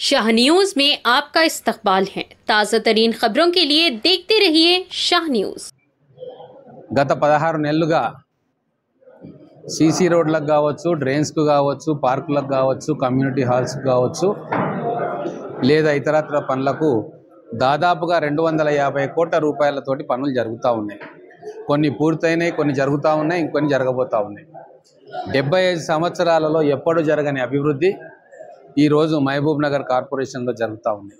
Shah news में आपका इस्तकबाल है। ताज़ा तरीन खबरों के लिए देखते रहिए शाह न्यूज। గత 16 నెలలుగా సీసీ రోడ్లకు కావచ్చు, డ్రైన్స్కు కావచ్చు, పార్కులకు కావచ్చు, కమ్యూనిటీ హాల్స్కు కావచ్చు, లేదా ఇతరత్ర పనులకు దాదాపుగా 250 కోట్ల రూపాయలతోటి పనులు జరుగుతూ ఉన్నాయి. కొన్ని పూర్తయినాయి, కొన్ని జరుగుతూ ఉన్నాయి, ఇంకొన్ని జరగబోతూ ఉన్నాయి. 75 సంవత్సరాలలో ఎప్పుడూ జరగని అభివృద్ధి ఈరోజు మహబూబ్ నగర్ కార్పొరేషన్లో జరుగుతూ ఉంది.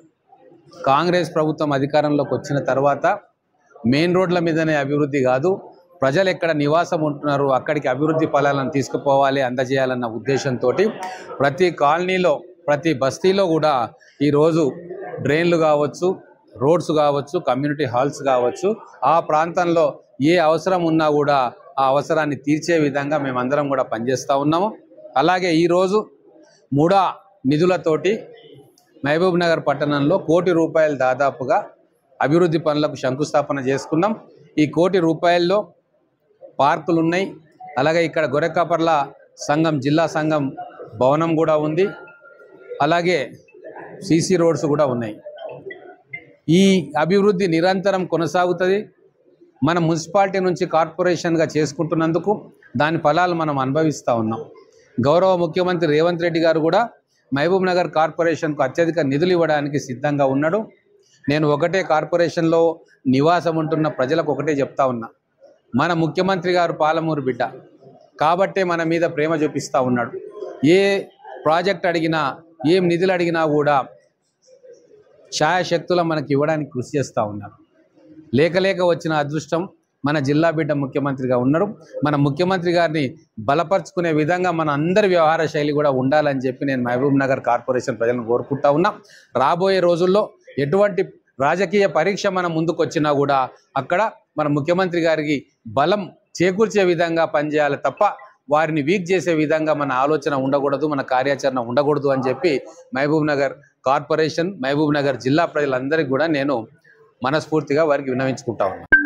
కాంగ్రెస్ ప్రభుత్వం అధికారంలోకి వచ్చిన తర్వాత మెయిన్ రోడ్ల మీదనే అభివృద్ధి కాదు, ప్రజలు ఎక్కడ నివాసం ఉంటున్నారు అక్కడికి అభివృద్ధి ఫలాలను తీసుకుపోవాలి, అందజేయాలన్న ఉద్దేశంతో ప్రతి కాలనీలో, ప్రతి బస్తీలో కూడా ఈరోజు డ్రైన్లు కావచ్చు, రోడ్స్ కావచ్చు, కమ్యూనిటీ హాల్స్ కావచ్చు, ఆ ప్రాంతంలో ఏ అవసరం ఉన్నా కూడా ఆ అవసరాన్ని తీర్చే విధంగా మేమందరం కూడా పనిచేస్తూ ఉన్నాము. అలాగే ఈరోజు మూడా నిధులతోటి మహబూబ్ నగర్ పట్టణంలో ₹1 కోటి దాదాపుగా అభివృద్ధి పనులకు శంకుస్థాపన చేసుకున్నాం. ఈ ₹1 కోటి పార్కులు ఉన్నాయి. అలాగే ఇక్కడ గొరెకాపర్ల సంఘం, జిల్లా సంఘం భవనం కూడా ఉంది. అలాగే సీసీ రోడ్స్ కూడా ఉన్నాయి. ఈ అభివృద్ధి నిరంతరం కొనసాగుతుంది. మన మున్సిపాలిటీ నుంచి కార్పొరేషన్గా చేసుకుంటున్నందుకు దాని ఫలాలు మనం అనుభవిస్తూ ఉన్నాం. గౌరవ ముఖ్యమంత్రి రేవంత్ రెడ్డి గారు కూడా మహబూబ్ నగర్ కార్పొరేషన్కు అత్యధిక నిధులు ఇవ్వడానికి సిద్ధంగా ఉన్నాడు. నేను ఒకటే కార్పొరేషన్లో నివాసం ఉంటున్న ప్రజలకు ఒకటే చెప్తా ఉన్నా, మన ముఖ్యమంత్రి గారు పాలమూరు బిడ్డ కాబట్టే మన మీద ప్రేమ చూపిస్తూ ఉన్నాడు. ఏ ప్రాజెక్ట్ అడిగినా, ఏం నిధులు అడిగినా కూడా ఛాయాశక్తుల మనకి ఇవ్వడానికి కృషి చేస్తూ ఉన్నారు. లేక వచ్చిన అదృష్టం మన జిల్లా బిడ్డ ముఖ్యమంత్రిగా ఉన్నారు. మన ముఖ్యమంత్రి గారిని బలపరుచుకునే విధంగా మన అందరి వ్యవహార శైలి కూడా ఉండాలని చెప్పి నేను మహబూబ్ నగర్ కార్పొరేషన్ ప్రజలను కోరుకుంటా ఉన్నా. రాబోయే రోజుల్లో ఎటువంటి రాజకీయ పరీక్ష మనం ముందుకు వచ్చినా కూడా అక్కడ మన ముఖ్యమంత్రి గారికి బలం చేకూర్చే విధంగా పనిచేయాలి తప్ప వారిని వీక్ చేసే విధంగా మన ఆలోచన ఉండకూడదు, మన కార్యాచరణ ఉండకూడదు అని చెప్పి మహబూబ్ నగర్ కార్పొరేషన్, మహబూబ్ నగర్ జిల్లా ప్రజలందరికీ కూడా నేను మనస్ఫూర్తిగా వారికి విన్నవించుకుంటా ఉన్నాను.